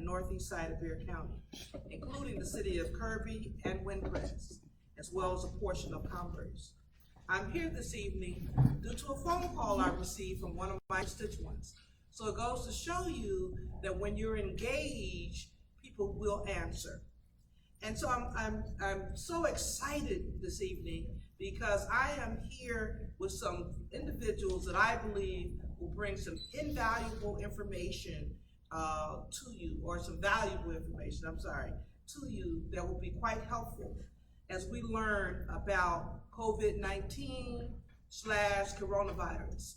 northeast side of Bexar County, including the city of Kirby and Windcrest, as well as a portion of Converse. I'm here this evening due to a phone call I received from one of my constituents. So it goes to show you that when you're engaged, people will answer. And so I'm so excited this evening because I am here with some individuals that I believe will bring some invaluable information to you, or some valuable information, to you that will be quite helpful as we learn about COVID-19/coronavirus.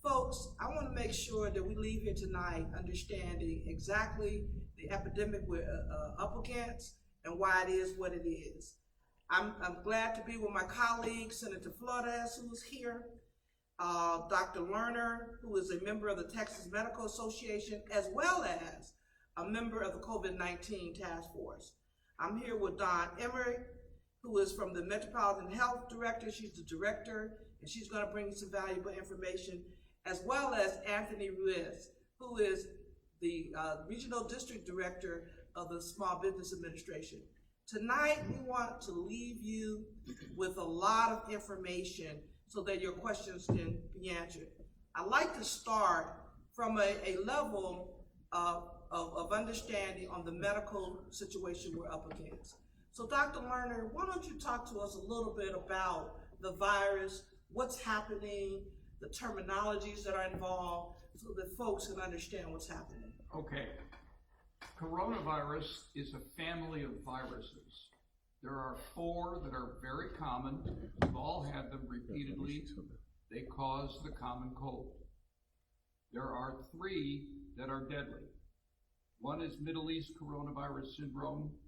Folks, I want to make sure that we leave here tonight understanding exactly the epidemic we're up against and why it is what it is. I'm glad to be with my colleague, Senator Flores, who is here, Dr. Lerner, who is a member of the Texas Medical Association, as well as a member of the COVID-19 Task Force. I'm here with Emerick, who is from the Metropolitan Health Director. She's the director, and she's going to bring some valuable information, as well as Anthony Ruiz, who is the Regional District Director of the Small Business Administration. Tonight, we want to leave you with a lot of information so that your questions can be answered. I'd like to start from a level of understanding on the medical situation we're up against. So Dr. Lerner, why don't you talk to us a little bit about the virus, what's happening, the terminologies that are involved, so that folks can understand what's happening. Okay. Coronavirus is a family of viruses. There are 4 that are very common. We've all had them repeatedly. They cause the common cold. There are 3 that are deadly. One is Middle East coronavirus syndrome.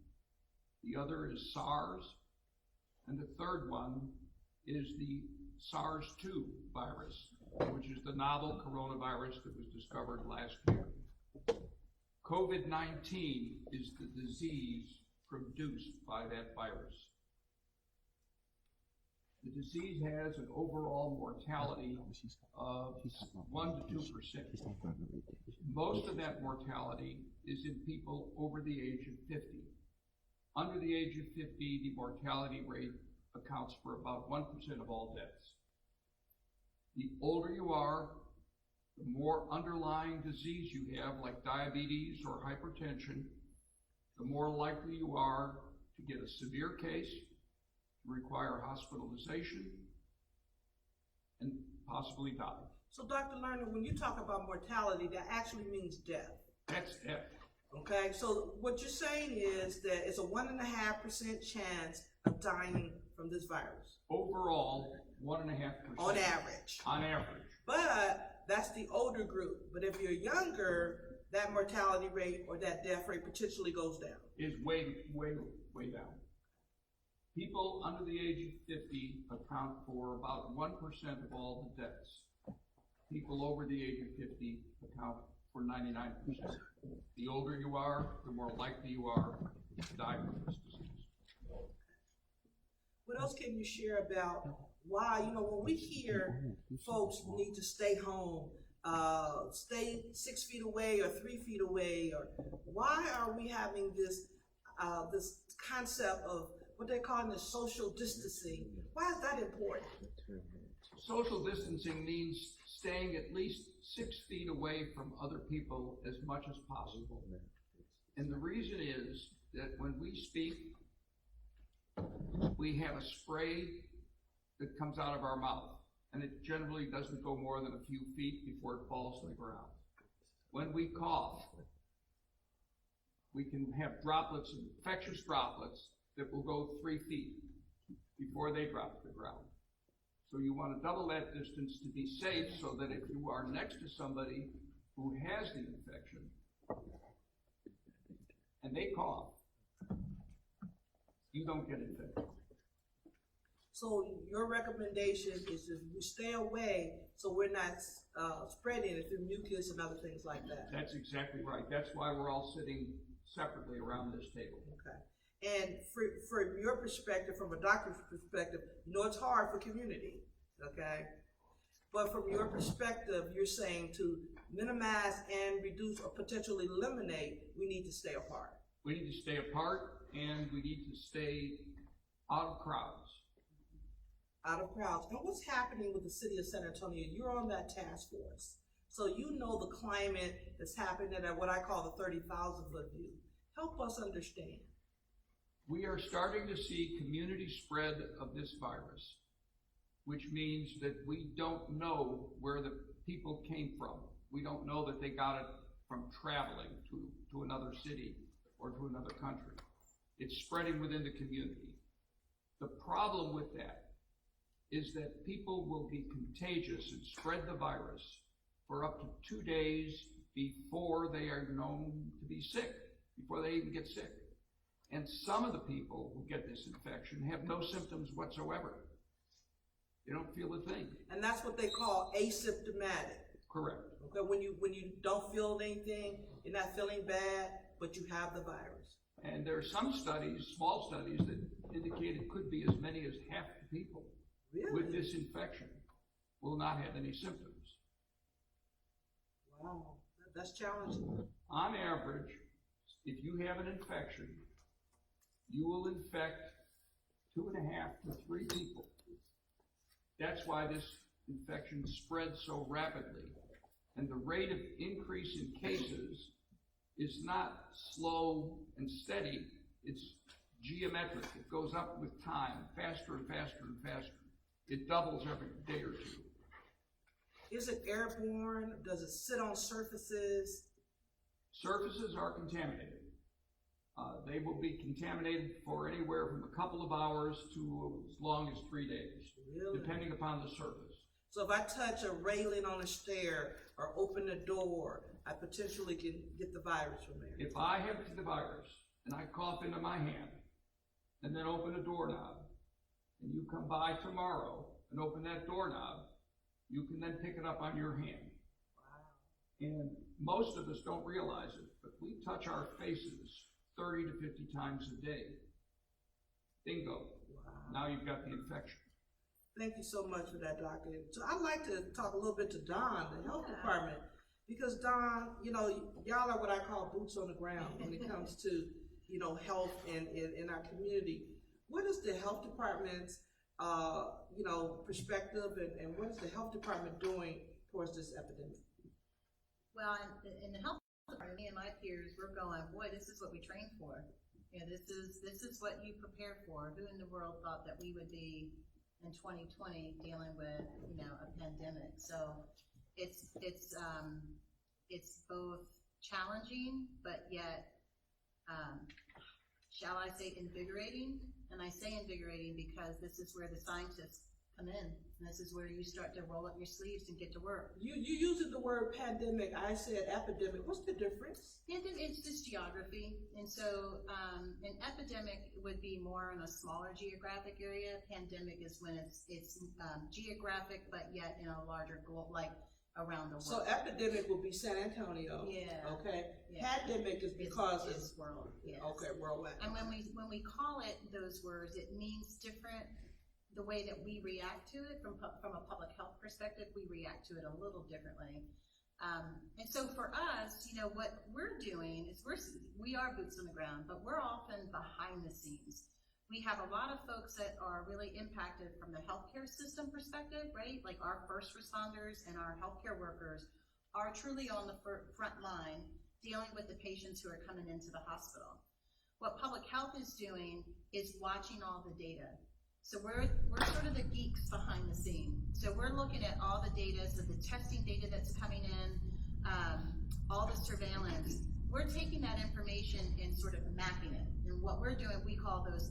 The other is SARS. And the third one is the SARS-2 virus, which is the novel coronavirus that was discovered last year. COVID-19 is the disease produced by that virus. The disease has an overall mortality of 1 to 2%. Most of that mortality is in people over the age of 50. Under the age of 50, the mortality rate accounts for about 1% of all deaths. The older you are, the more underlying disease you have, like diabetes or hypertension, the more likely you are to get a severe case, to require hospitalization, and possibly die. So Dr. Lerner, when you talk about mortality, that actually means death. That's death. Okay, so what you're saying is that it's a 1.5% chance of dying from this virus. Overall, 1.5%. On average. On average. But that's the older group. But if you're younger, that mortality rate or that death rate potentially goes down. Is way down. People under the age of 50 account for about 1% of all the deaths. People over the age of 50 account for 99%. The older you are, the more likely you are to die from this disease. What else can you share about why, when we hear folks need to stay home, stay 6 feet away or 3 feet away, or why are we having this concept of what they're calling the social distancing? Why is that important? Social distancing means staying at least 6 feet away from other people as much as possible. And the reason is that when we speak, we have a spray that comes out of our mouth, and it generally doesn't go more than a few feet before it falls to the ground. When we cough, we can have droplets, infectious droplets, that will go 3 feet before they drop to the ground. So you want to double that distance to be safe, so that if you are next to somebody who has the infection and they cough, you don't get infected. So your recommendation is that we stay away so we're not spreading it through mucus and other things like that. That's exactly right. That's why we're all sitting separately around this table. Okay. And from your perspective, from a doctor's perspective, it's hard for community, okay? But from your perspective, you're saying to minimize and reduce or potentially eliminate, we need to stay apart. We need to stay apart, and we need to stay out of crowds. Out of crowds. And what's happening with the city of San Antonio? You're on that task force. So you know the climate that's happening at what I call the 30,000-foot view. Help us understand. We are starting to see community spread of this virus, which means that we don't know where the people came from. We don't know that they got it from traveling to another city or to another country. It's spreading within the community. The problem with that is that people will be contagious and spread the virus for up to 2 days before they are known to be sick, before they even get sick. And some of the people who get this infection have no symptoms whatsoever. They don't feel a thing. And that's what they call asymptomatic. Correct. Okay, when you don't feel anything, you're not feeling bad, but you have the virus. And there are some studies, small studies, that indicate it could be as many as half the people with this infection will not have any symptoms. Wow, that's challenging. On average, if you have an infection, you will infect 2.5 to 3 people. That's why this infection spreads so rapidly. And the rate of increase in cases is not slow and steady, it's geometric. It goes up with time, faster and faster and faster. It doubles every day or two. Is it airborne? Does it sit on surfaces? Surfaces are contaminated. They will be contaminated for anywhere from a couple of hours to as long as 3 days, depending upon the surface. So if I touch a railing on a stair or open a door, I potentially can get the virus from there. If I have the virus and I cough into my hand and then open a doorknob, and you come by tomorrow and open that doorknob, you can then pick it up on your hand. Wow. And most of us don't realize it, but we touch our faces 30 to 50 times a day. Bingo. Wow. Now you've got the infection. Thank you so much for that, Doctor. So I'd like to talk a little bit to Don, the health department, because Don, you know, y'all are what I call boots on the ground when it comes to, you know, health in our community. What is the health department's, you know, perspective, and what is the health department doing towards this epidemic? Well, in the health department, me and my peers, we're going, boy, this is what we trained for. You know, this is what you prepared for. Who in the world thought that we would be in 2020 dealing with, you know, a pandemic? So it's both challenging, but yet, shall I say, invigorating? And I say invigorating because this is where the scientists come in. And this is where you start to roll up your sleeves and get to work. You using the word pandemic, I said epidemic. What's the difference? It's just geography. And so an epidemic would be more in a smaller geographic area. Pandemic is when it's geographic, but yet in a larger goal, like around the world. So epidemic will be San Antonio. Yeah. Okay. Yeah. Pandemic is because it's world. Yes. Okay, worldwide. And when we call it those words, it means different. The way that we react to it from a public health perspective, we react to it a little differently. And so for us, you know, what we're doing is we are boots on the ground, but we're often behind the scenes. We have a lot of folks that are really impacted from the healthcare system perspective, right? Like our first responders and our healthcare workers are truly on the front line dealing with the patients who are coming into the hospital. What public health is doing is watching all the data. So we're sort of the geeks behind the scene. So we're looking at all the data, so the testing data that's coming in, all the surveillance. We're taking that information and sort of mapping it. And what we're doing, we call those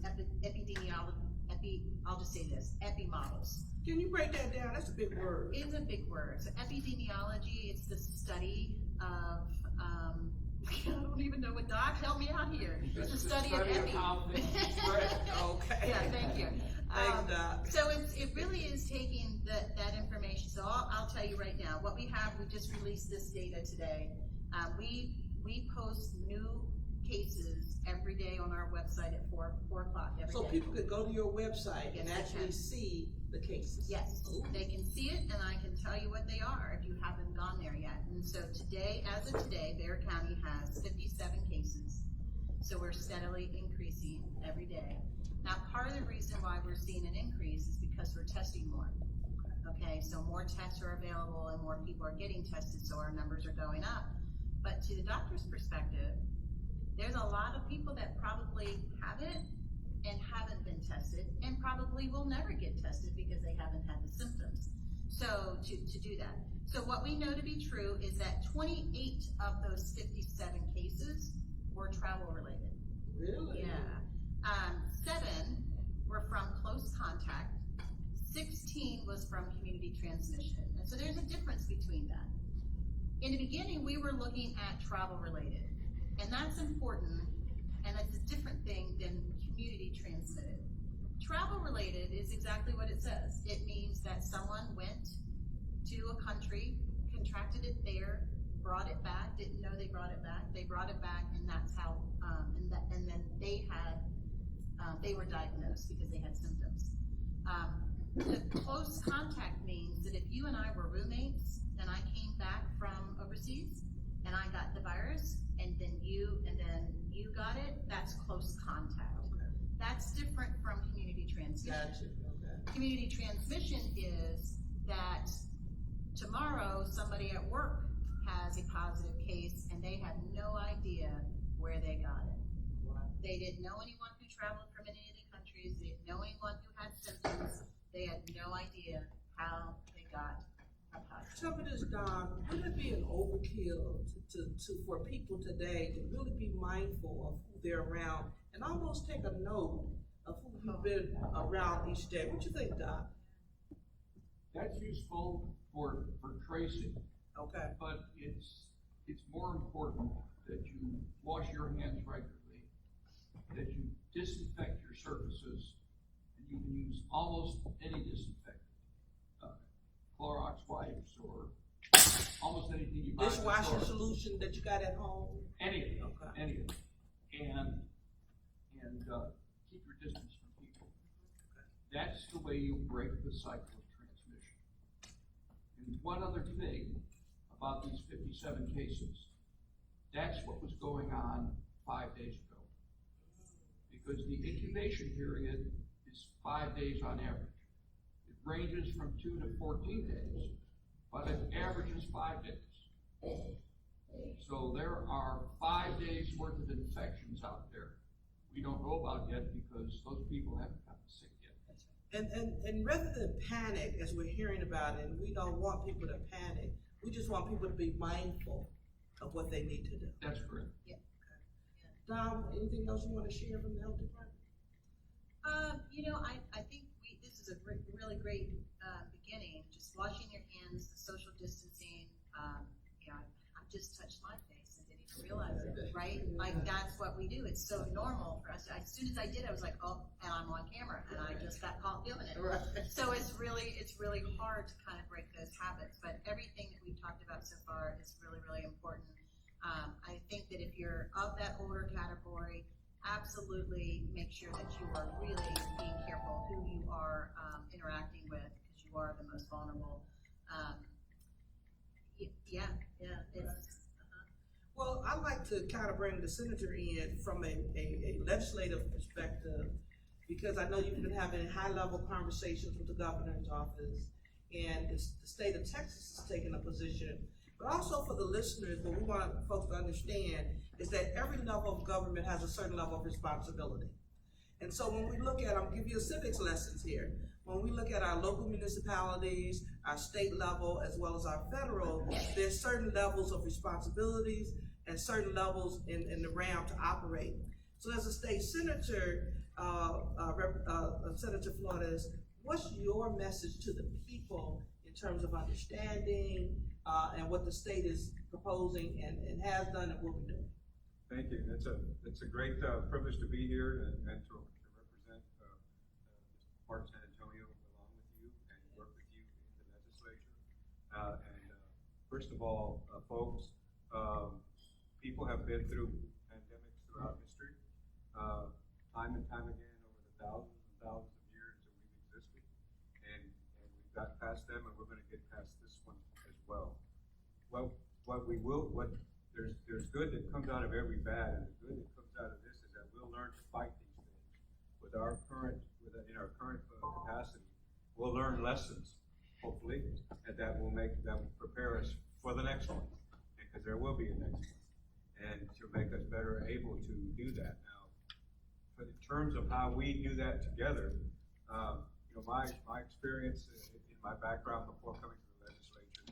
I'll just say this, epi models. Can you break that down? That's a big word. It's a big word. So epidemiology, it's the study of, I don't even know what, Doc, help me out here. It's the study of epi. How things spread. Okay. Yeah, thank you. Thanks, Doc. So it really is taking that information. So I'll tell you right now, what we have, we just released this data today. We post new cases every day on our website at 4 o'clock every day. So people could go to your website Yes, and they actually can. see the cases? Yes, they can see it, and I can tell you what they are if you haven't gone there yet. And so today, as of today, Bexar County has 57 cases. So we're steadily increasing every day. Now, part of the reason why we're seeing an increase is because we're testing more. Okay, so more tests are available and more people are getting tested, so our numbers are going up. But to the doctor's perspective, there's a lot of people that probably haven't and haven't been tested and probably will never get tested because they haven't had the symptoms. So to do that. So what we know to be true is that 28 of those 57 cases were travel related. Really? Yeah. 7 were from close contact. 16 was from community transmission. And so there's a difference between that. In the beginning, we were looking at travel related, and that's important, and it's a different thing than community transmitted. Travel related is exactly what it says. It means that someone went to a country, contracted it there, brought it back, didn't know they brought it back, and that's how, and then they were diagnosed because they had symptoms. The close contact means that if you and I were roommates and I came back from overseas and I got the virus and then you got it, that's close contact. Okay. That's different from community transmission. Gotcha. Okay. Community transmission is that tomorrow somebody at work has a positive case and they have no idea where they got it. Wow. They didn't know anyone who traveled from any of the countries. They didn't know anyone who had symptoms. They had no idea how they got a positive. Tell me this, Don, would it be an overkill for people today to really be mindful of who they're around and almost take a note of who you've been around each day? What you think, Don? That's useful for tracing, Okay. but it's more important that you wash your hands regularly, that you disinfect your surfaces, and you can use almost any disinfectant, Clorox wipes or almost anything you buy. at the Dishwashing store. solution that you got at home? Anything, Okay. anything, and keep your distance from people. That's the way you break the cycle of transmission. And one other thing about these 57 cases, that's what was going on 5 days ago. Because the incubation period is 5 days on average. It ranges from 2 to 14 days, but it averages 5 days. So there are 5 days worth of infections out there we don't know about yet because those people haven't gotten sick yet. And rather than panic, as we're hearing about it, and we don't want people to panic, we just want people to be mindful of what they need to do. That's correct. Dom, anything else you want to share from the health department? I think this is a really great beginning. Just washing your hands, social distancing. I just touched my face and didn't even realize it, right? Like that's what we do. It's so normal for us. As soon as I did, I was like, oh, and I'm on camera, and I just got caught doing it. Right. So it's really hard to kind of break those habits. But everything that we've talked about so far is really, really important. I think that if you're of that older category, absolutely make sure that you are really being careful who you are interacting with, because you are the most vulnerable. Well, I'd like to kind of bring the senator in from a legislative perspective, because I know you've been having high-level conversations with the governor's office, and the state of Texas is taking a position. But also for the listeners, what we want folks to understand is that every level of government has a certain level of responsibility. And so when we look at, I'll give you a civics lessons here. When we look at our local municipalities, our state level, as well as our federal, there's certain levels of responsibilities and certain levels in the realm to operate. So as a state senator, Senator Flores, what's your message to the people in terms of understanding and what the state is proposing and has done and will be doing? Thank you. It's a great privilege to be here and to represent part of San Antonio along with you and work with you in the legislature. First of all, folks, people have been through pandemics throughout history, time and time again over the thousands and thousands of years that we've existed. And got past them, and we're gonna get past this one as well. There's good that comes out of every bad, and the good that comes out of this is that we'll learn to fight these things in our current capacity. We'll learn lessons, hopefully, and that will prepare us for the next one, because there will be a next one, and to make us better able to do that. Now, but in terms of how we do that together, my experience in my background before coming to the legislature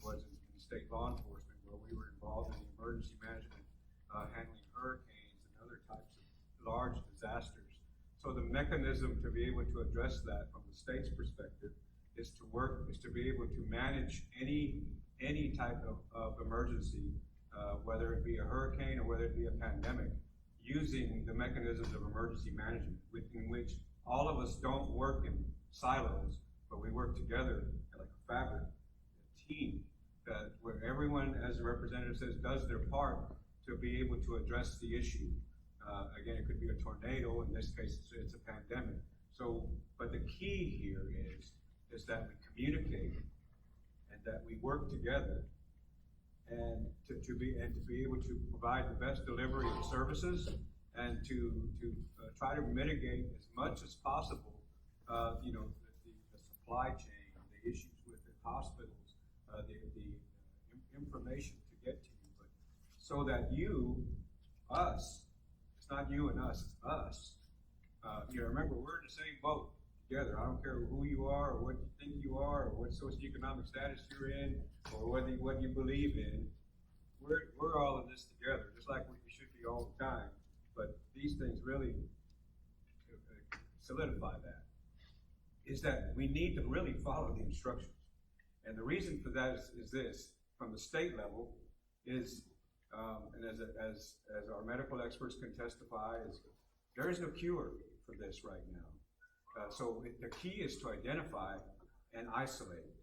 was in state law enforcement, where we were involved in emergency management, handling hurricanes and other types of large disasters. So the mechanism to be able to address that from the state's perspective is to be able to manage any type of emergency, whether it be a hurricane or whether it be a pandemic, using the mechanisms of emergency management, in which all of us don't work in silos, but we work together like a fabric, a team, where everyone, as the representative says, does their part to be able to address the issue. Again, it could be a tornado. In this case, it's a pandemic. So, but the key here is that we communicate and that we work together, and to be able to provide the best delivery of services, and to try to mitigate as much as possible, the supply chain, the issues with the hospitals, the information to get to you, but so that us, it's not you and us, it's us. Remember, we're in the same boat together. I don't care who you are, or what you think you are, or what socioeconomic status you're in, or what you believe in. We're all in this together, just like we should be all the time. But these things really solidify that, is that we need to really follow the instructions. And the reason for that is this: from the state level, and as our medical experts can testify, is there is no cure for this right now. So the key is to identify and isolate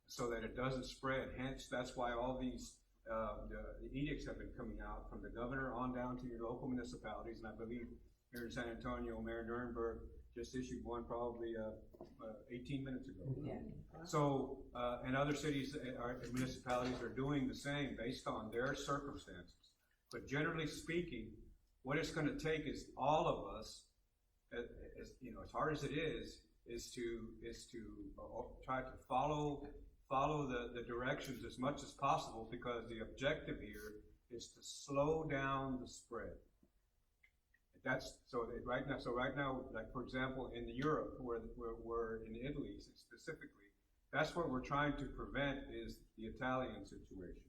so that it doesn't spread. Hence, that's why all these the edicts have been coming out from the governor on down to your local municipalities, and I believe here in San Antonio, Mayor Nurnberg just issued one probably 18 minutes ago. Yeah. So, and other cities, municipalities are doing the same based on their circumstances. But generally speaking, what it's going to take is all of us, as hard as it is to try to follow the directions as much as possible, because the objective here is to slow down the spread. Right now, like for example, in Europe, where we're in Italy specifically, that's what we're trying to prevent is the Italian situation.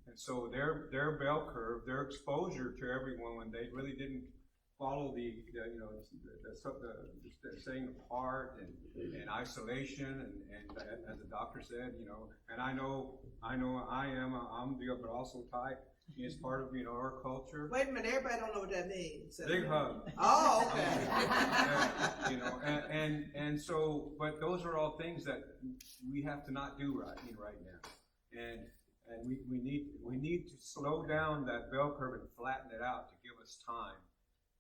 And so their bell curve, their exposure to everyone, when they really didn't follow the staying apart and isolation, and as the doctor said, and I'm the but also type is part of our culture. Wait a minute, everybody don't know what that means. Big hug. Oh, okay. And so, but those are all things that we have to not do right now, and we need to slow down that bell curve and flatten it out to give us time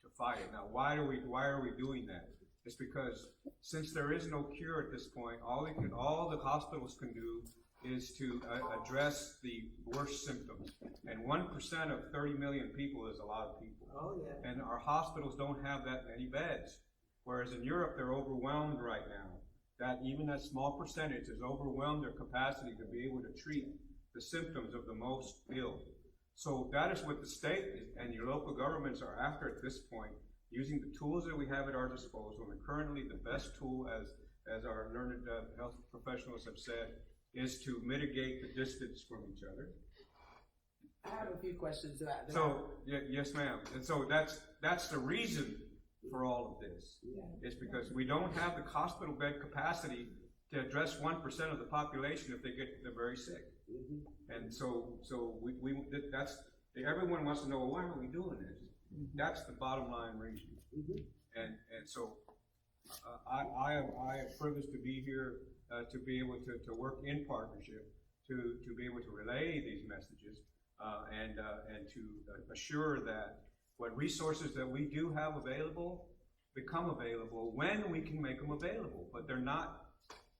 to fight it. Now, why are we doing that? It's because since there is no cure at this point, all the hospitals can do is to address the worst symptoms. And 1% of 30 million people is a lot of people. Oh, yeah. And our hospitals don't have that many beds. Whereas in Europe, they're overwhelmed right now. That even that small percentage has overwhelmed their capacity to be able to treat the symptoms of the most ill. So that is what the state and your local governments are after at this point, using the tools that we have at our disposal. And currently the best tool, as our learned health professionals have said, is to mitigate the distance from each other. I have a few questions to that. So, yes, ma'am. And so that's the reason for all of this. Yeah. It's because we don't have the hospital bed capacity to address 1% of the population if they're very sick. Mm-hmm. And so everyone wants to know, well, why are we doing this? Mm-hmm. That's the bottom line reason. Mm-hmm. And so I am privileged to be here, to be able to work in partnership, to be able to relay these messages, and to assure that what resources that we do have available become available when we can make them available. But they're not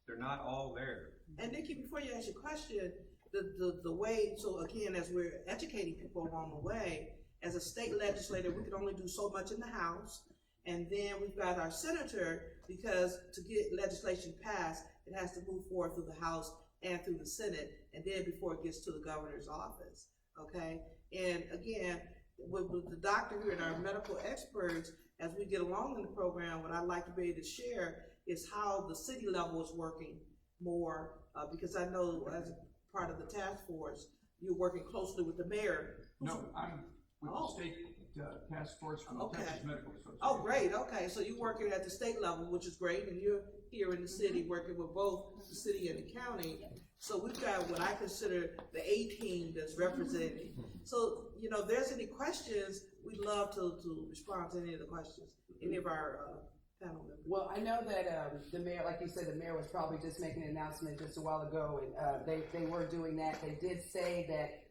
they're not all there. And Nikki, before you ask your question, the way, so again, as we're educating people along the way, as a state legislator, we can only do so much in the House. And then we've got our senator, because to get legislation passed, it has to move forward through the House and through the Senate, and then before it gets to the governor's office, okay? And again, with the doctor here and our medical experts, as we get along in the program, what I'd like to be able to share is how the city level is working more, because I know as part of the task force, you're working closely with the mayor. No, I'm with the state task force from the Texas Medical Association. Oh, great, okay, so you're working at the state level, which is great, and you're here in the city working with both the city and the county. So we've got what I consider the A-team that's representing. So, you know, if there's any questions, we'd love to respond to any of the questions, any of our panel members. Well, I know that the mayor, like you said, the mayor was probably just making an announcement just a while ago, and they were doing that. They did say that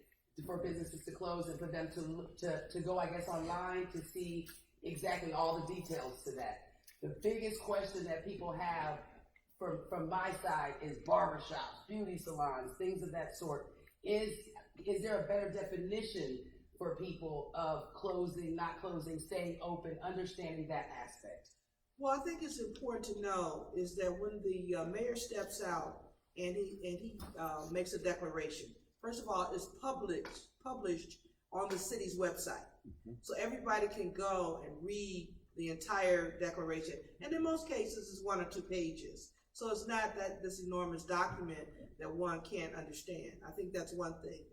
for businesses to close and for them to go, I guess, online to see exactly all the details to that. The biggest question that people have from my side is barbershops, beauty salons, things of that sort. Is there a better definition for people of closing, not closing, staying open, understanding that aspect? Well, I think it's important to know is that when the mayor steps out and he makes a declaration, first of all, it's published on the city's website. So everybody can go and read the entire declaration. And in most cases, it's 1 or 2 pages. So it's not that this enormous document that one can't understand. I think that's one thing.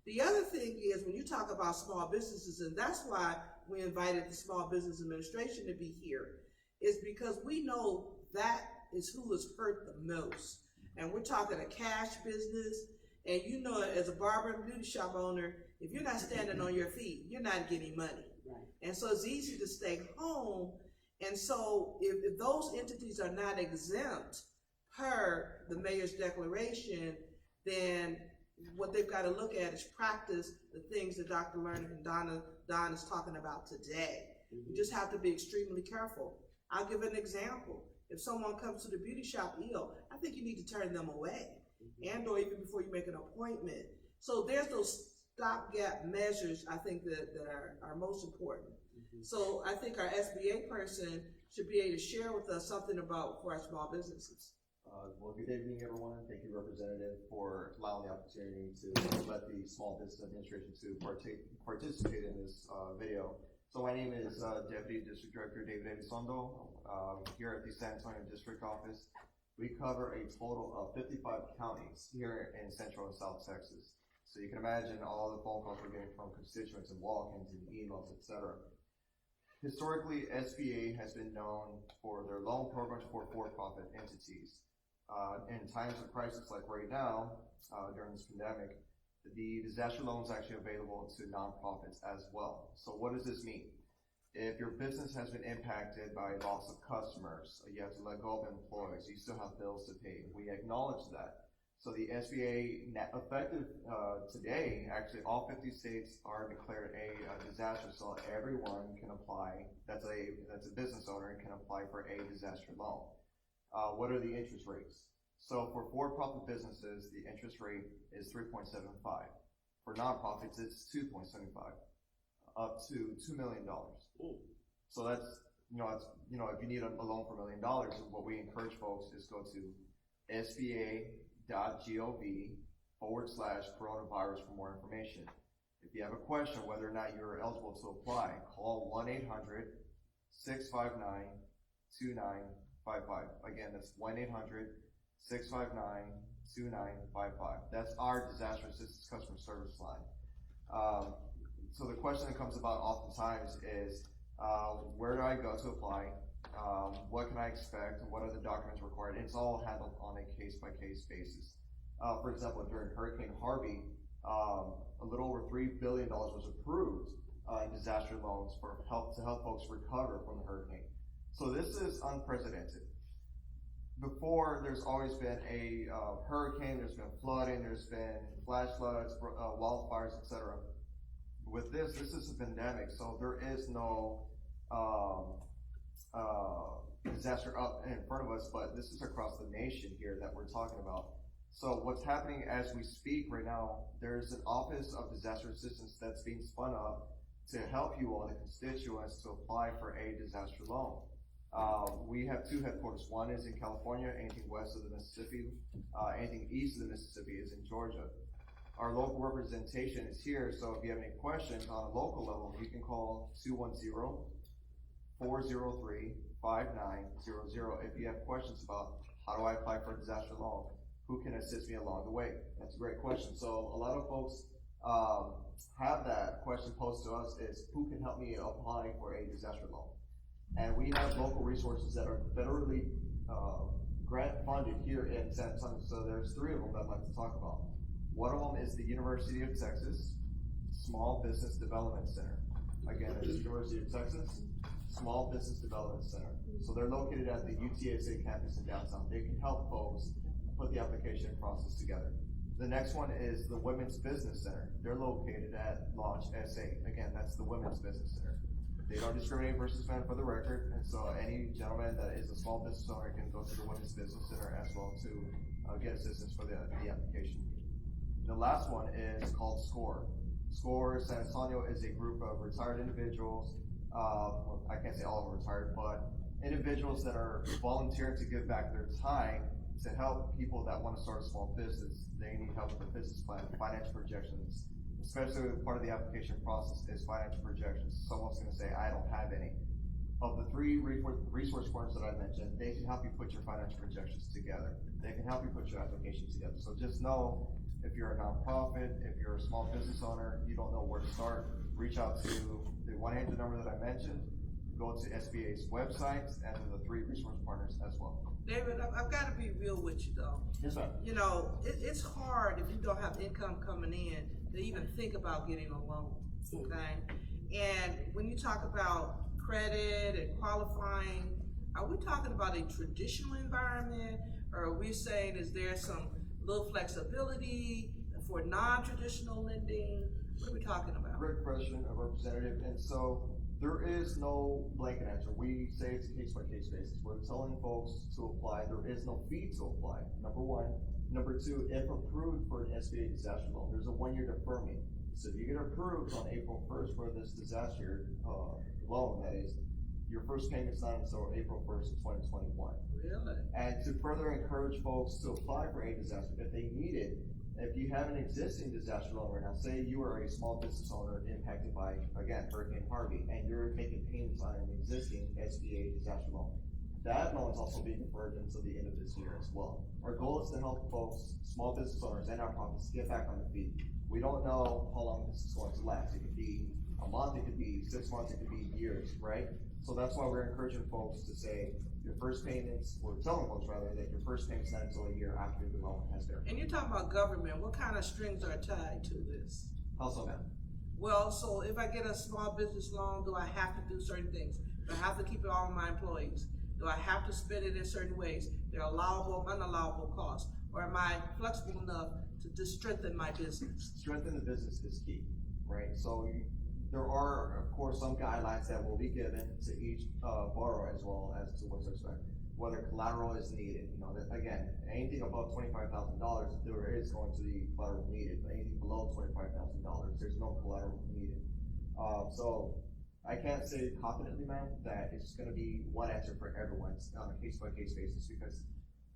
The other thing is when you talk about small businesses, and that's why we invited the Small Business Administration to be here, is because we know that is who is hurt the most. And we're talking a cash business, and you know, as a barber and beauty shop owner, if you're not standing on your feet, you're not getting money. Right. And so it's easy to stay home. And so if those entities are not exempt per the mayor's declaration, then what they've got to look at is practice the things that Dr. Lerner and Don is talking about today. You just have to be extremely careful. I'll give an example. If someone comes to the beauty shop ill, I think you need to turn them away, and or even before you make an appointment. So there's those stopgap measures I think that are most important. So I think our SBA person should be able to share with us something about for our small businesses. Well, good evening, everyone. Thank you, Representative, for allowing the opportunity to let the Small Business Administration to participate in this video. So my name is Deputy District Director David Elizondo. Here at the San Antonio District Office, we cover a total of 55 counties here in Central and South Texas. So you can imagine all the phone calls we're getting from constituents and walk-ins and emails, etc. Historically, SBA has been known for their loan programs for profit entities. In times of crisis like right now, during this pandemic, the disaster loan is actually available to nonprofits as well. So what does this mean? If your business has been impacted by loss of customers, you have to let go of employees, you still have bills to pay. We acknowledge that. So the SBA, effective today, actually all 50 states are declared a disaster, so everyone can apply, that's a business owner and can apply for a disaster loan. What are the interest rates? So for-profit businesses, the interest rate is 3.75. For nonprofits, it's 2.75, up to $2 million. Ooh. So that's, if you need a loan for $1 million, what we encourage folks is go to sba.gov/coronavirus for more information. If you have a question whether or not you're eligible to apply, call 1-800-659-2955. Again, that's 1-800-659-2955. That's our disaster assistance customer service line. So the question that comes about oftentimes is, where do I go to apply? What can I expect? And what are the documents required? It's all handled on a case-by-case basis. For example, during Hurricane Harvey, a little over $3 billion was approved in disaster loans to help folks recover from the hurricane. So this is unprecedented. Before, there's always been a hurricane, there's been flooding, there's been flash floods, wildfires, etc. With this is a pandemic, so there is no disaster up in front of us, but this is across the nation here that we're talking about. So what's happening as we speak right now, there's an Office of Disaster Assistance that's being spun up to help you all, the constituents, to apply for a disaster loan. We have two headquarters. One is in California, anything west of the Mississippi, anything east of the Mississippi is in Georgia. Our local representation is here, so if you have any questions on a local level, you can call 210-403-5900 if you have questions about how do I apply for a disaster loan, who can assist me along the way. That's a great question. So a lot of folks have that question posed to us is, who can help me apply for a disaster loan? And we have local resources that are federally grant funded here in San Antonio. So there's three of them that I'd like to talk about. One of them is the University of Texas Small Business Development Center. Again, there's the University of Texas Small Business Development Center. So they're located at the UTSA campus in downtown. They can help folks put the application process together. The next one is the Women's Business Center. They're located at Launch SA. Again, that's the Women's Business Center. They don't discriminate versus men, for the record, and so any gentleman that is a small business owner can go to the Women's Business Center as well to get assistance for the application. The last one is called SCORE. SCORE San Antonio is a group of retired individuals. Well, I can't say all of them retired, but individuals that are volunteering to give back their time to help people that want to start a small business. They need help with the business plan, financial projections, especially part of the application process is financial projections. Someone's going to say, I don't have any. Of the three resource partners that I mentioned, they can help you put your financial projections together. They can help you put your application together. So just know, if you're a nonprofit, if you're a small business owner, you don't know where to start, reach out to the 1-800 number that I mentioned, go to SBA's website, and to the three resource partners as well. David, I've got to be real with you though. Yes, ma'am. You know, it's hard if you don't have income coming in to even think about getting a loan, okay? And when you talk about credit and qualifying, are we talking about a traditional environment, or are we saying is there some little flexibility for non-traditional lending? What are we talking about? Great question, Representative. And so there is no blanket answer. We say it's a case-by-case basis. We're telling folks to apply. There is no fee to apply, number one. Number two, if approved for an SBA disaster loan, there's a 1-year deferment. So if you get approved on April 1st for this disaster loan, that is, your first payment's not until April 1st of 2021. Really? And to further encourage folks to apply for a disaster, if they need it, if you have an existing disaster loan right now, say you are a small business owner impacted by, again, Hurricane Harvey, and you're making payments on an existing SBA disaster loan, that loan is also being deferred until the end of this year as well. Our goal is to help folks, small business owners and nonprofits, get back on their feet. We don't know how long this is going to last. It could be a month, it could be 6 months, it could be years, right? So that's why we're encouraging folks to say your first payments, or telling folks rather, that your first payment's not until a year after the loan has been. And you're talking about government. What kind of strings are tied to this? How so, ma'am? Well, so if I get a small business loan, do I have to do certain things? Do I have to keep it all of my employees? Do I have to spend it in certain ways? There are allowable, unallowable costs. Or am I flexible enough to just strengthen my business? Strengthen the business is key, right? So there are, of course, some guidelines that will be given to each borrower as well as to what to expect. Whether collateral is needed, you know, that, again, anything above $25,000, there is going to be collateral needed. But anything below $25,000, there's no collateral needed. So I can't say confidently, ma'am, that it's going to be one answer for everyone on a case-by-case basis, because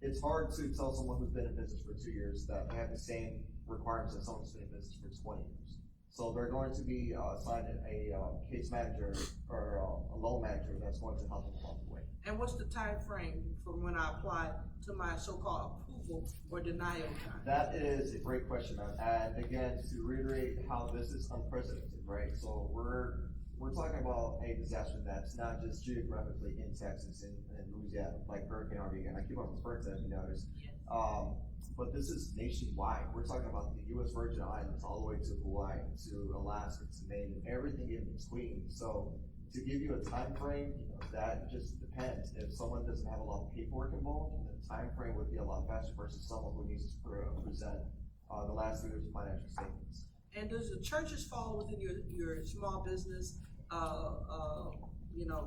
it's hard to tell someone who's been in business for 2 years that they have the same requirements as someone who's been in business for 20 years. So they're going to be assigned a case manager or a loan manager that's going to help them along the way. And what's the time frame from when I apply to my so-called approval or denial time? That is a great question, ma'am. And again, to reiterate how this is unprecedented, right? So we're talking about a disaster that's not just geographically in Texas and Louisiana, like Hurricane Harvey. Again, I keep on referring to that, if you notice. But this is nationwide. We're talking about the U.S. Virgin Islands all the way to Hawaii, to Alaska, to Maine, and everything in between. So to give you a time frame, you know, that just depends. If someone doesn't have a lot of paperwork involved, the time frame would be a lot faster versus someone who needs to present the last 3 years of financial statements. And does the churches fall within your small business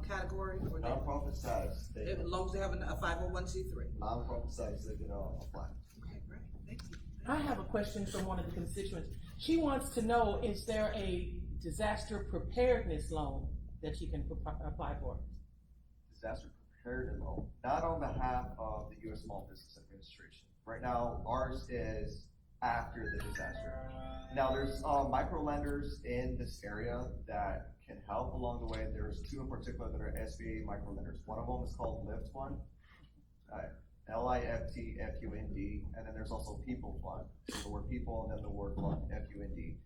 category? Or Nonprofit status, they, as long as they have a 501c3? nonprofit status, they can apply. Okay, great, thank you. I have a question from one of the constituents. She wants to know, is there a disaster preparedness loan that she can apply for? Disaster preparedness loan, not on behalf of the U.S. Small Business Administration. Right now, ours is after the disaster. Now, there's micro lenders in this area that can help along the way. There's two in particular that are SBA micro lenders. One of them is called Lift Fund, LIFTFUND, and then there's also People Fund. So the word people and then the word fund, FUND.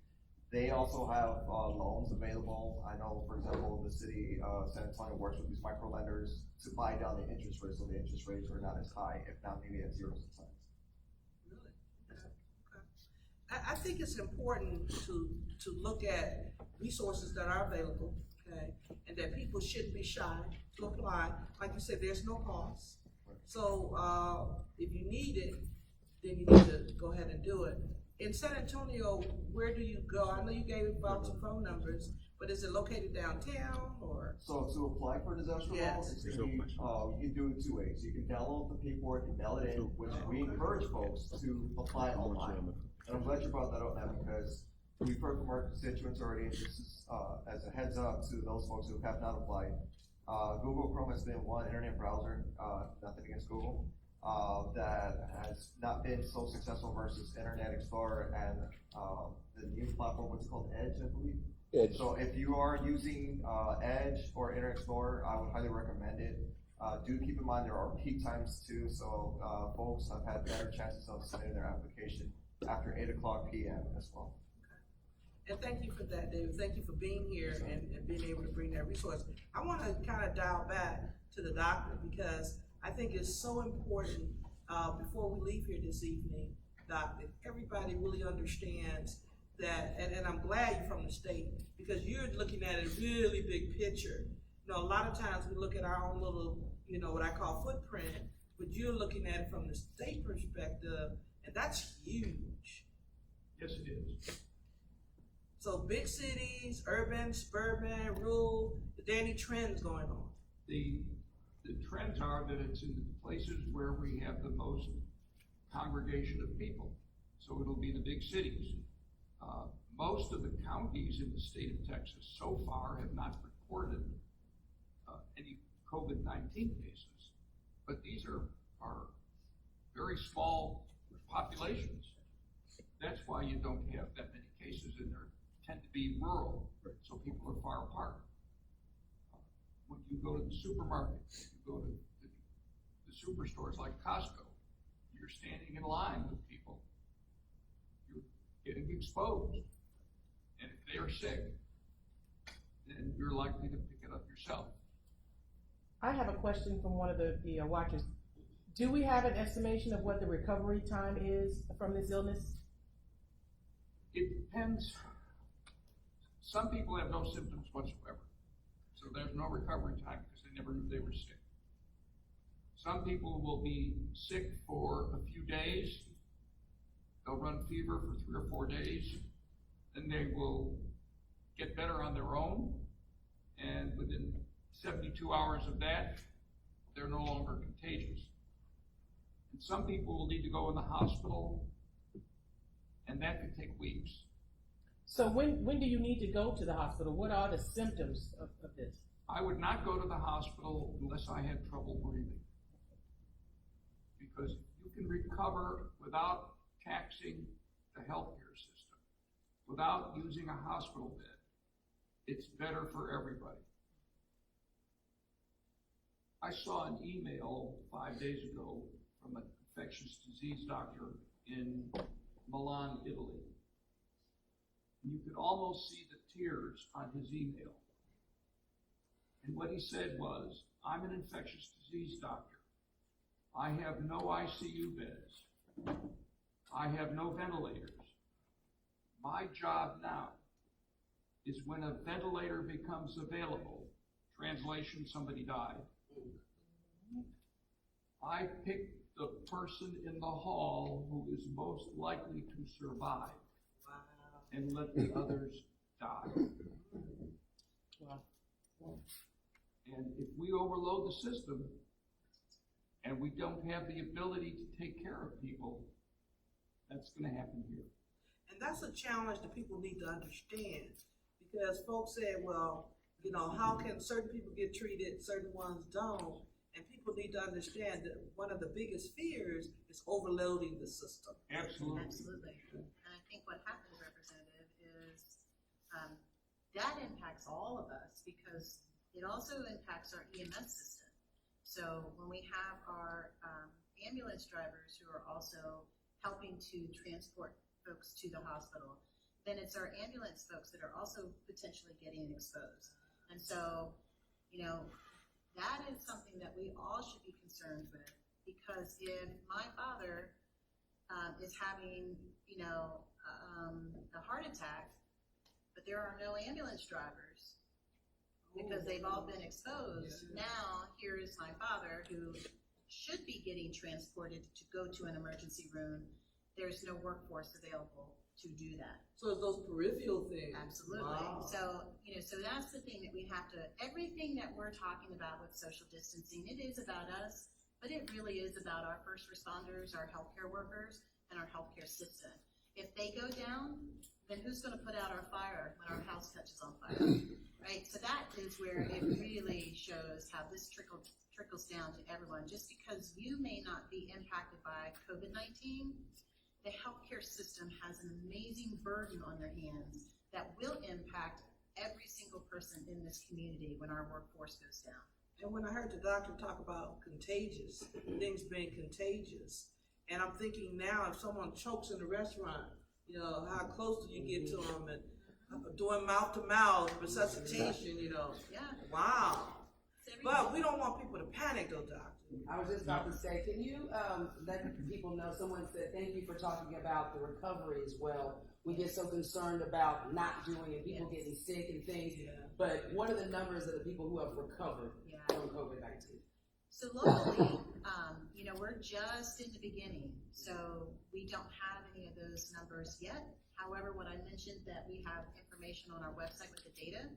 They also have loans available. I know, for example, the city of San Antonio works with these micro lenders to buy down the interest rates, so the interest rates are not as high, if not maybe at 0 cents. Really? Okay. I think it's important to look at resources that are available, okay, and that people shouldn't be shy to apply. Like you said, there's no cost. So if you need it, then you need to go ahead and do it. In San Antonio, where do you go? I know you gave about some phone numbers, but is it located downtown or? So to apply for disaster loan, Yes. it's gonna be, you can do it two ways. You can download the paperwork and mail it in, which we encourage folks to apply online. And I'm glad you brought that up now because we've heard from our constituents already, and this is as a heads up to those folks who have not applied. Google Chrome has been one internet browser, nothing against Google, that has not been so successful versus Internet Explorer and the new platform, what's it called, Edge, I believe? Edge. So if you are using Edge or Internet Explorer, I would highly recommend it. Do keep in mind there are peak times too, so folks have had better chances of submitting their application after 8 o'clock p.m. as well. And thank you for that, David. Thank you for being here and being able to bring that resource. I want to kind of dial back to the doctor because I think it's so important before we leave here this evening, Doc, that everybody really understands that, and I'm glad you're from the state because you're looking at a really big picture. A lot of times we look at our own little, what I call footprint, but you're looking at it from the state perspective, and that's huge. Yes, it is. So big cities, urban, suburban, rural, are there any trends going on? The trends are that it's in the places where we have the most congregation of people. So it'll be the big cities. Most of the counties in the state of Texas so far have not reported any COVID-19 cases, but these are very small populations. That's why you don't have that many cases in there. Tend to be rural, so people are far apart. When you go to the supermarket, you go to the superstores like Costco, you're standing in line with people. You're getting exposed. And if they are sick, then you're likely to pick it up yourself. I have a question from one of the watchers. Do we have an estimation of what the recovery time is from this illness? It depends. Some people have no symptoms whatsoever, so there's no recovery time because they never knew they were sick. Some people will be sick for a few days. They'll run fever for 3 or 4 days. Then they will get better on their own, and within 72 hours of that, they're no longer contagious. And some people will need to go in the hospital, and that could take weeks. So when do you need to go to the hospital? What are the symptoms of this? I would not go to the hospital unless I had trouble breathing. Because you can recover without taxing the healthcare system, without using a hospital bed. It's better for everybody. I saw an email 5 days ago from an infectious disease doctor in Milan, Italy. You could almost see the tears on his email. And what he said was, I'm an infectious disease doctor. I have no ICU beds. I have no ventilators. My job now is when a ventilator becomes available, translation, somebody died, I pick the person in the hall who is most likely to survive and let the others die. Wow. And if we overload the system and we don't have the ability to take care of people, that's gonna happen here. And that's a challenge that people need to understand, because folks say, well, you know, how can certain people get treated, certain ones don't? And people need to understand that one of the biggest fears is overloading the system. Absolutely. Absolutely. And I think what happens, Representative, is that impacts all of us because it also impacts our EMS system. So when we have our ambulance drivers who are also helping to transport folks to the hospital, then it's our ambulance folks that are also potentially getting exposed. And so, you know, that is something that we all should be concerned with, because if my father is having, you know, a heart attack, but there are no ambulance drivers because they've all been exposed. Now, here is my father who should be getting transported to go to an emergency room. There's no workforce available to do that. So it's those peripheral things. Absolutely. Wow. So, you know, so that's the thing that we have to, everything that we're talking about with social distancing, it is about us, but it really is about our first responders, our healthcare workers, and our healthcare system. If they go down, then who's going to put out our fire when our house catches on fire, right? So that is where it really shows how this trickles down to everyone. Just because you may not be impacted by COVID-19, the healthcare system has an amazing burden on their hands that will impact every single person in this community when our workforce goes down. And when I heard the doctor talk about contagious, things being contagious, and I'm thinking now if someone chokes in a restaurant, you know, how close do you get to them, and doing mouth-to-mouth resuscitation, you know. Yeah. Wow. It's But we don't want people to panic though, doctor. I was just about to say, can you let people know, someone said, thank you for talking about the recovery as well. We get so concerned about not doing it, people getting sick and things, but what are the numbers of the people who have recovered from COVID-19? So locally, you know, we're just in the beginning, so we don't have any of those numbers yet. However, when I mentioned that we have information on our website with the data,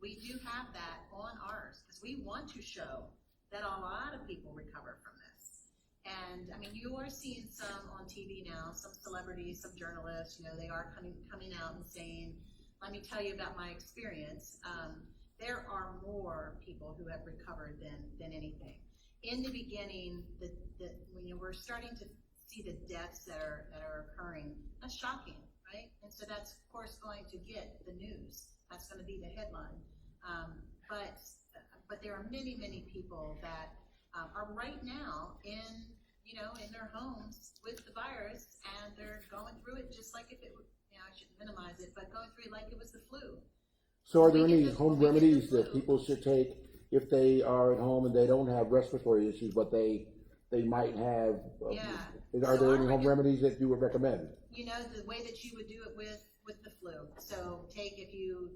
we do have that on ours, because we want to show that a lot of people recover from this. And I mean, you are seeing some on TV now, some celebrities, some journalists, you know, they are coming out and saying, let me tell you about my experience. There are more people who have recovered than anything. In the beginning, when you were starting to see the deaths that are occurring, that's shocking, right? And so that's, of course, going to get the news. That's going to be the headline. But there are many, many people that are right now in their homes with the virus, and they're going through it just like if it, I shouldn't minimize it, but going through it like it was the flu. So are there any home remedies that people should take if they are at home and they don't have respiratory issues, but they might have? Are there any home remedies that you would recommend? You know, the way that you would do it with the flu. So if you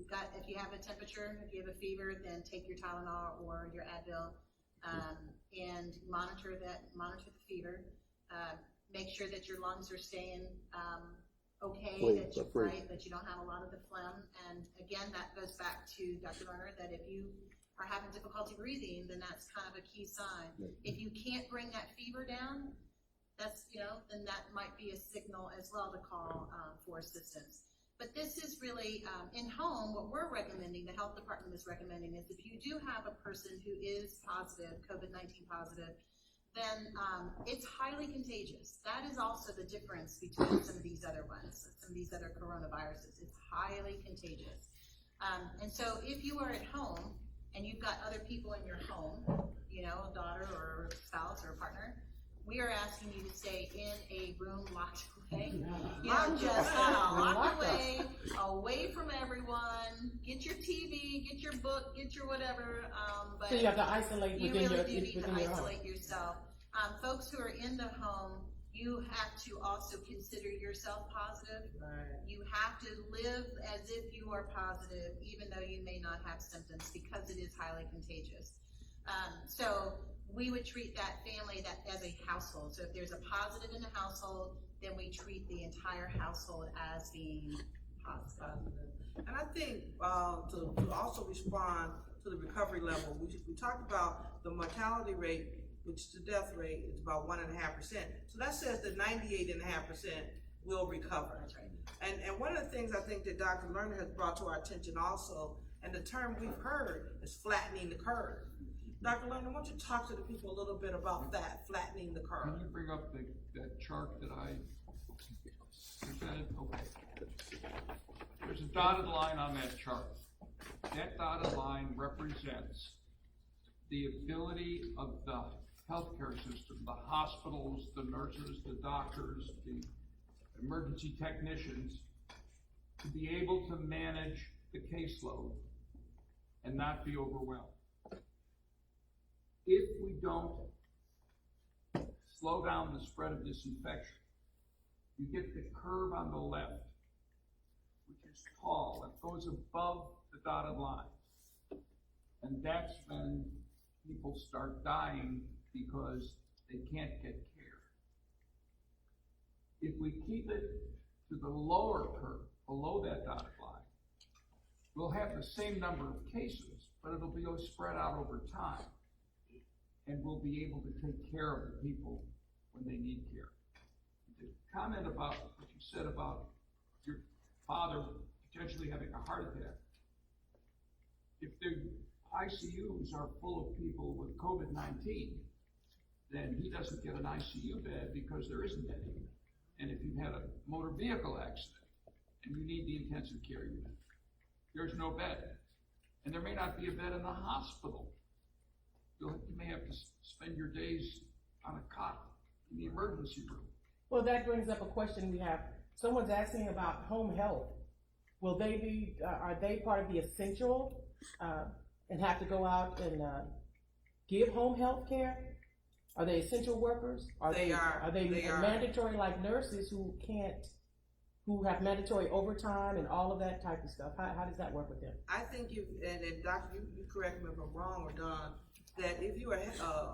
have a temperature, if you have a fever, then take your Tylenol or your Advil, and monitor the fever. Make sure that your lungs are staying okay, that you don't have a lot of the phlegm. And again, that goes back to Dr. Lerner, that if you are having difficulty breathing, then that's kind of a key sign. If you can't bring that fever down, then that might be a signal as well to call for assistance. But this is really, in home, what we're recommending, the health department is recommending, is if you do have a person who is positive, COVID-19 positive, then it's highly contagious. That is also the difference between some of these other ones, some of these other coronaviruses. It's highly contagious. And so if you are at home and you've got other people in your home, a daughter or a spouse or a partner, we are asking you to stay in a room locked away. Just locked away from everyone. Get your TV, get your book, get your whatever. But so you have to isolate you within really do need to your isolate home. yourself. Folks who are in the home, you have to also consider yourself positive. Right. You have to live as if you are positive, even though you may not have symptoms, because it is highly contagious. So we would treat that family as a household. So if there's a positive in the household, then we treat the entire household as being positive. And I think to also respond to the recovery level, we talked about the mortality rate, which is the death rate, is about 1.5%. So that says that 98.5% will recover. That's right. And one of the things I think that Dr. Lerner has brought to our attention also, and the term we've heard, is flattening the curve. Dr. Lerner, why don't you talk to the people a little bit about that, flattening the curve? Can you bring up that chart that I presented? Okay. There's a dotted line on that chart. That dotted line represents the ability of the healthcare system, the hospitals, the nurses, the doctors, the emergency technicians, to be able to manage the caseload and not be overwhelmed. If we don't slow down the spread of this infection, you get the curve on the left, which is tall, it goes above the dotted line. And that's when people start dying because they can't get care. If we keep it to the lower curve, below that dotted line, we'll have the same number of cases, but it'll be spread out over time. And we'll be able to take care of the people when they need care. To comment about what you said about your father potentially having a heart attack. If the ICUs are full of people with COVID-19, then he doesn't get an ICU bed because there isn't any. And if you've had a motor vehicle accident and you need the intensive care unit, there's no bed. And there may not be a bed in the hospital. You may have to spend your days on a cot in the emergency room. Well, that brings up a question we have. Someone's asking about home health. Will they be, are they part of the essential and have to go out and give home health care? Are they essential workers? Are they mandatory like nurses who have mandatory overtime and all of that type of stuff? How does that work with them? I think and Doctor, you correct me if I'm wrong or Don, that if you're a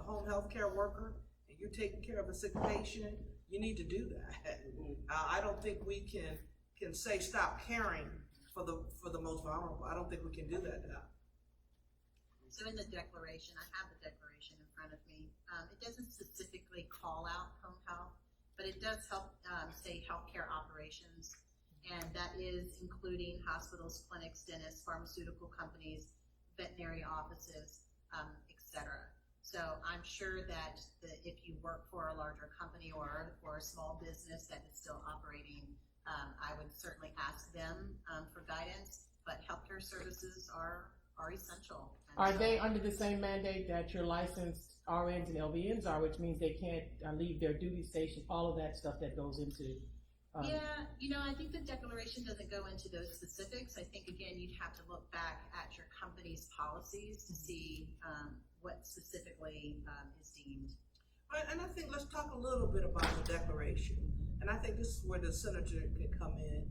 home health care worker and you're taking care of a sick patient, you need to do that. I don't think we can say stop caring for the most vulnerable. I don't think we can do that now. So in the declaration, I have the declaration in front of me. It doesn't specifically call out home health, but it does help say healthcare operations, and that is including hospitals, clinics, dentists, pharmaceutical companies, veterinary offices, etc. So I'm sure that if you work for a larger company or for a small business that is still operating, I would certainly ask them for guidance, but healthcare services are essential. Are they under the same mandate that your licensed RNs and LVNs are, which means they can't leave their duty station, all of that stuff that goes into? Yeah, I think the declaration doesn't go into those specifics. I think, again, you'd have to look back at your company's policies to see what specifically is deemed. And I think let's talk a little bit about the declaration. And I think this is where the senator can come in.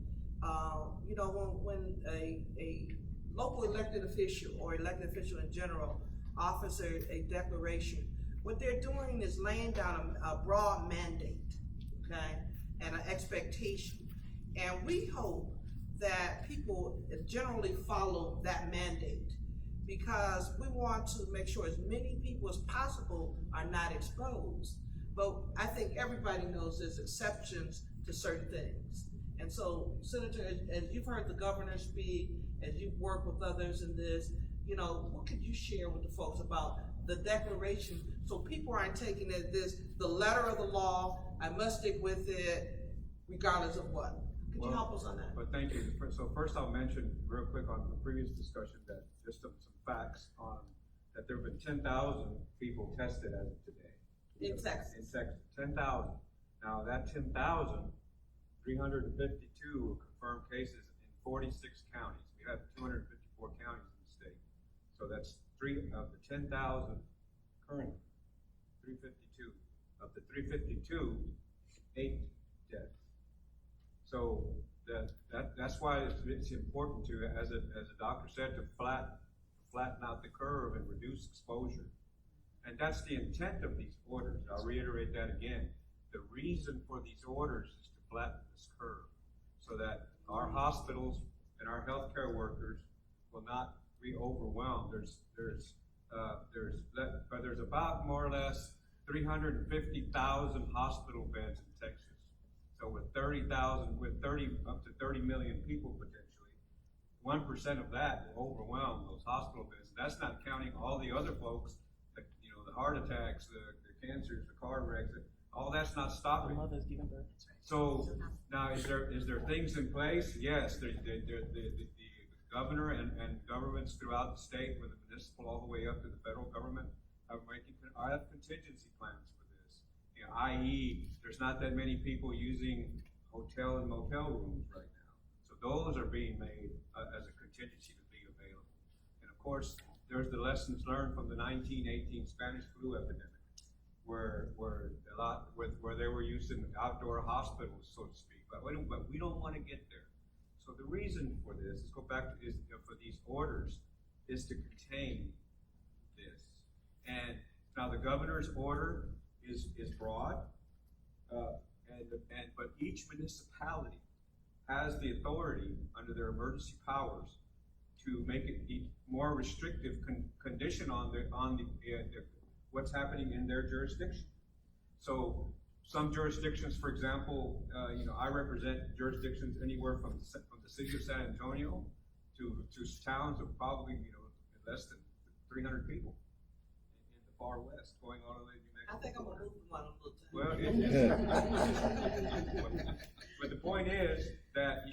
When a local elected official or elected official in general offers a declaration, what they're doing is laying down a broad mandate, okay, and an expectation. And we hope that people generally follow that mandate because we want to make sure as many people as possible are not exposed. But I think everybody knows there's exceptions to certain things. And so, Senator, as you've heard the governor speak, as you've worked with others in this, what could you share with the folks about the declaration so people aren't taking it as the letter of the law, I must stick with it regardless of what? Could you help us on that? Well, thank you. So first I'll mention real quick on the previous discussion that just some facts on that there have been 10,000 people tested as of today. In Texas. In Texas, 10,000. Now that 10,000, 352 were confirmed cases in 46 counties. We have 254 counties in the state. So that's 3 of the 10,000 currently, 352. Of the 352, 8 deaths. So that's why it's important to, as a doctor said, to flatten out the curve and reduce exposure. And that's the intent of these orders. I'll reiterate that again. The reason for these orders is to flatten this curve so that our hospitals and our healthcare workers will not be overwhelmed. There's about more or less 350,000 hospital beds in Texas. So with up to 30 million people potentially, 1% of that will overwhelm those hospital beds. That's not counting all the other folks, the heart attacks, the cancers, the car wrecks, all that's not stopping. Mother's giving birth. So now, is there things in place? Yes, the governor and governments throughout the state, from the municipal all the way up to the federal government, have contingency plans for this. I.e., there's not that many people using hotel and motel rooms right now. So those are being made as a contingency to be available. And of course, there's the lessons learned from the 1918 Spanish flu epidemic, where they were using outdoor hospitals, so to speak. But we don't want to get there. So the reason for this, let's go back to for these orders, is to contain this. And now the governor's order is broad, but each municipality has the authority under their emergency powers to make it more restrictive condition on what's happening in their jurisdiction. So some jurisdictions, for example, I represent jurisdictions anywhere from the city of San Antonio to towns of probably less than 300 people in the far west, going all the way to New Mexico. I think I'm gonna move from one of them. Well, but the point is that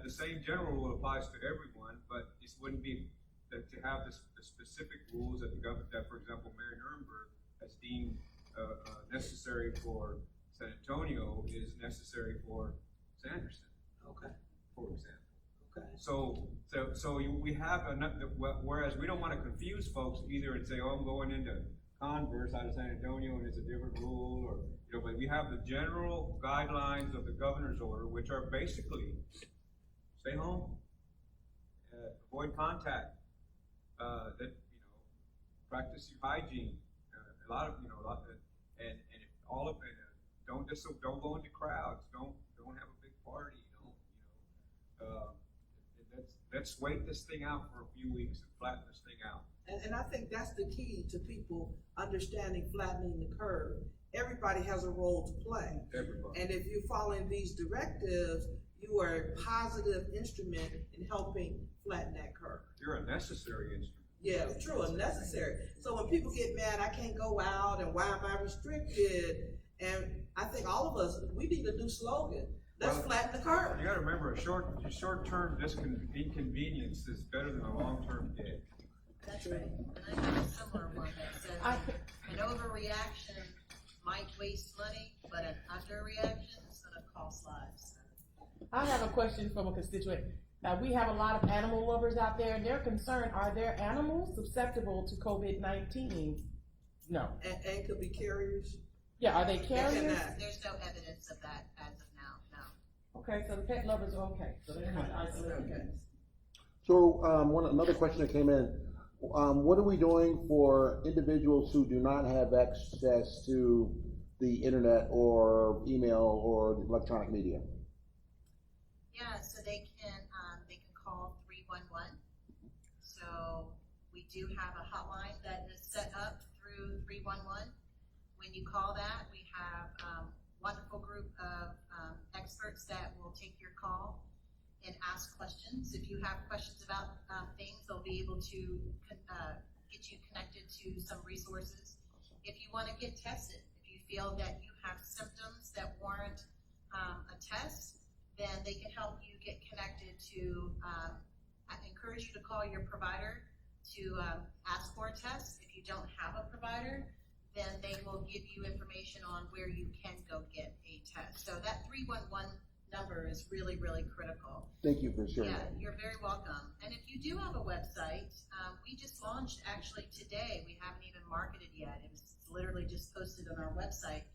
the same general rule applies to everyone, but it wouldn't be that to have the specific rules that for example, Mayor Nuremberg has deemed necessary for San Antonio is necessary for Sanderson. Okay. For example. Okay. So we have whereas we don't want to confuse folks either and say, oh, I'm going into Converse out of San Antonio and it's a different rule, or but we have the general guidelines of the governor's order, which are basically stay home, avoid contact, practice your hygiene, and if all of it, don't go into crowds, don't have a big party, let's wait this thing out for a few weeks and flatten this thing out. And I think that's the key to people understanding flattening the curve. Everybody has a role to play. Everybody. And if you're following these directives, you are a positive instrument in helping flatten that curve. You're a necessary instrument. Yeah, true, and necessary. So when people get mad, I can't go out, and why am I restricted? And I think all of us, we need a new slogan. Let's flatten the curve. You gotta remember, a short-term inconvenience is better than a long-term debt. That's right. And I have a similar one that says, an overreaction might waste money, but an underreaction is gonna cost lives. I have a question from a constituent. We have a lot of animal lovers out there, and they're concerned, are there animals susceptible to COVID-19? No. And could be carriers. Yeah, are they carriers? There's no evidence of that as of now, no. Okay, so the pet lovers are okay. So they're not isolated. Okay. So, another question that came in, what are we doing for individuals who do not have access to the internet or email or electronic media? Yeah, so they can call 311. So we do have a hotline that is set up through 311. When you call that, we have a wonderful group of experts that will take your call and ask questions. If you have questions about things, they'll be able to get you connected to some resources. If you want to get tested, if you feel that you have symptoms that warrant a test, then they can help you get connected to, I encourage you to call your provider to ask for a test. If you don't have a provider, then they will give you information on where you can go get a test. So that 311 number is really, really critical. Thank you for sharing Yeah, that. you're very welcome. And if you do have a website, we just launched actually today. We haven't even marketed yet. It's literally just posted on our website.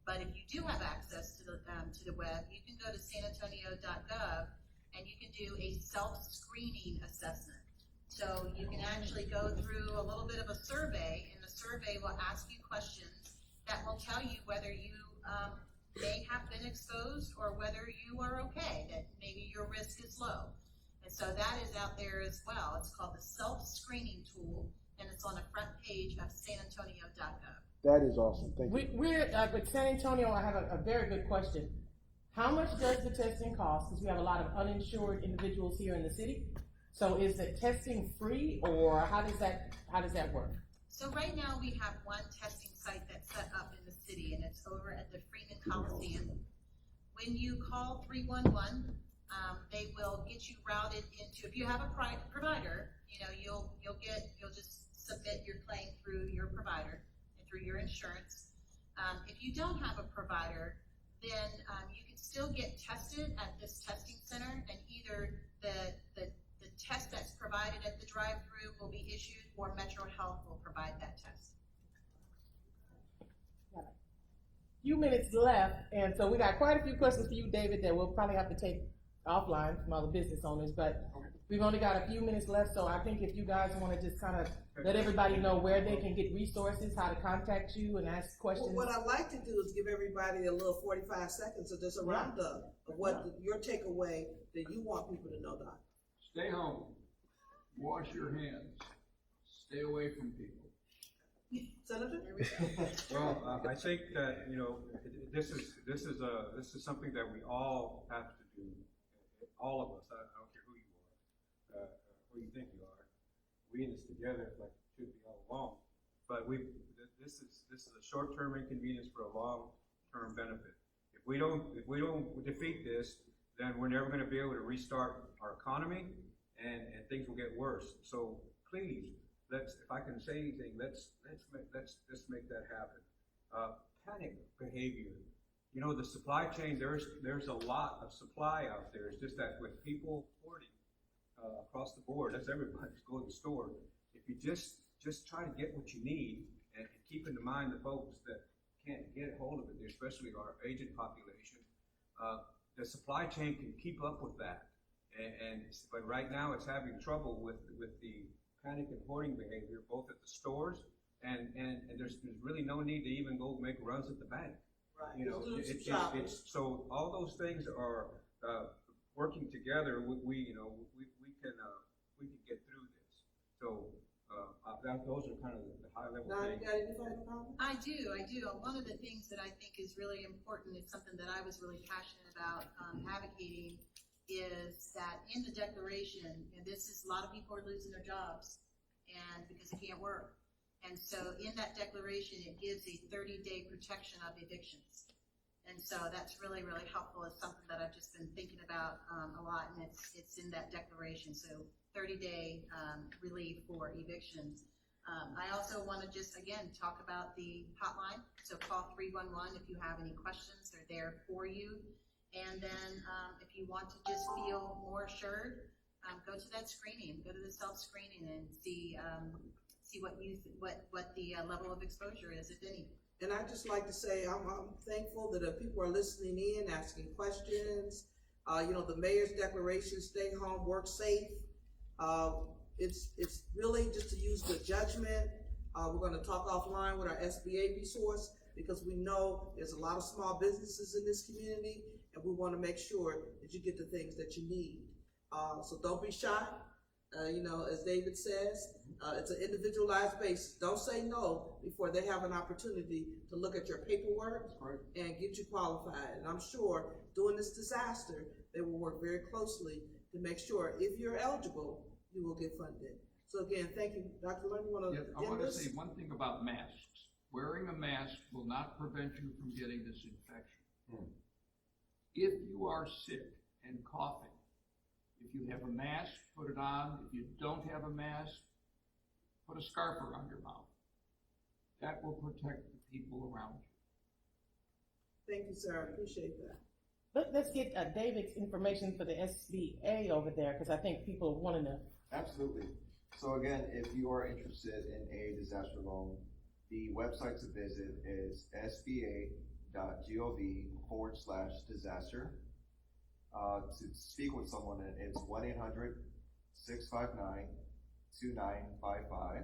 But if you do have access to the web, you can go to sanantonio.gov and you can do a self-screening assessment. So you can actually go through a little bit of a survey, and the survey will ask you questions that will tell you whether you may have been exposed or whether you are okay, that maybe your risk is low. And so that is out there as well. It's called the self-screening tool, and it's on the front page of sanantonio.gov. That is awesome, thank you. We're with San Antonio, I have a very good question. How much does the testing cost? Because we have a lot of uninsured individuals here in the city. So is the testing free, or how does that work? So right now we have one testing site that's set up in the city, and it's over at the Freeman Coliseum. When you call 311, they will get you routed into, if you have a provider, you know, you'll just submit your claim through your provider and through your insurance. If you don't have a provider, then you can still get tested at this testing center, and either the test that's provided at the drive-through will be issued, or Metro Health will provide that test. Few minutes left, and so we got quite a few questions for you, David, that we'll probably have to take offline from other business owners, but we've only got a few minutes left, so I think if you guys want to just kind of let everybody know where they can get resources, how to contact you and ask questions. Well, what I'd like to do is give everybody a little 45 seconds of just a roundup of what your takeaway that you want people to know, Doc. Stay home, wash your hands, stay away from people. Senator? Well, I think that, you know, this is something that we all have to do. All of us. I don't care who you are, who you think you are. We in this together, like it should be all along. But this is a short-term inconvenience for a long-term benefit. If we don't defeat this, then we're never going to be able to restart our economy, and things will get worse. So please, if I can say anything, let's make that happen. Panic behavior. You know, the supply chain, there's a lot of supply out there. It's just that with people hoarding across the board, that's everybody just go to the store. If you just try to get what you need, and keep in mind the folks that can't get hold of it, especially our aging population, the supply chain can keep up with that. But right now it's having trouble with the panic and hoarding behavior, both at the stores and there's really no need to even go make runs at the bank. Right. You know, it's so all those things are working together. We can get through this. So those are kind of the high level Now, you things. got any final comments? I do. One of the things that I think is really important, is something that I was really passionate about advocating, is that in the declaration, and this is, a lot of people are losing their jobs and because they can't work. And so in that declaration, it gives a 30-day protection of evictions. And so that's really, really helpful. It's something that I've just been thinking about a lot, and it's in that declaration. So 30-day relief for evictions. I also want to just, again, talk about the hotline. So call 311 if you have any questions. They're there for you. And then if you want to just feel more assured, go to that screening, go to the self-screening, and see what the level of exposure is, if any. And I'd just like to say I'm thankful that people are listening in, asking questions. The mayor's declaration, stay home, work safe. It's really just to use good judgment. We're going to talk offline with our SBA resource, because we know there's a lot of small businesses in this community, and we want to make sure that you get the things that you need. So don't be shy. As David says, it's an individualized basis. Don't say no before they have an opportunity to look at your paperwork and get you qualified. And I'm sure during this disaster, they will work very closely to make sure if you're eligible, you will get funded. So again, thank you. Dr. Lerner, you want to I want to say one thing about masks. Wearing a mask will not prevent you from getting this infection. If you are sick and coughing, if you have a mask, put it on. If you don't have a mask, put a scarf around your mouth. That will protect the people around you. Thank you, sir. I appreciate that. Let's get David's information for the SBA over there, because I think people want to know. Absolutely. So again, if you are interested in a disaster loan, the website to visit is sba.gov/disaster. To speak with someone, it's 1-800-659-2955. If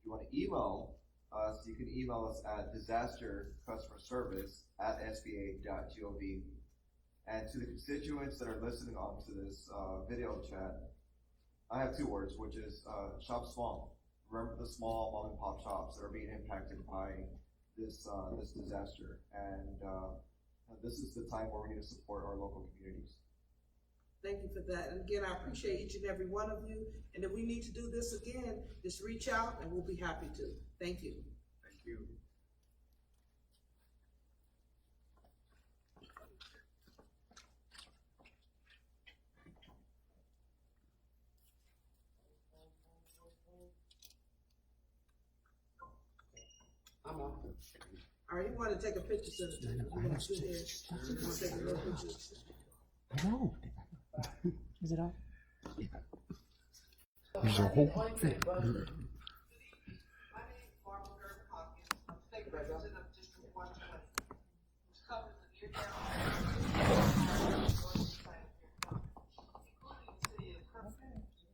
you want to email us, you can email us at disastercustomerservice@sba.gov. And to the constituents that are listening onto this video chat, I have 2 words, which is shop small. Remember the small mom and pop shops that are being impacted by this disaster. And this is the time where we need to support our local communities. Thank you for that. And again, I appreciate each and every one of you. And if we need to do this again, just reach out and we'll be happy to. Thank you. Thank you. I'm on. All right, you want to take a picture, Senator? You want to sit here? You want to take a little picture? I know. Is it up? There's a whole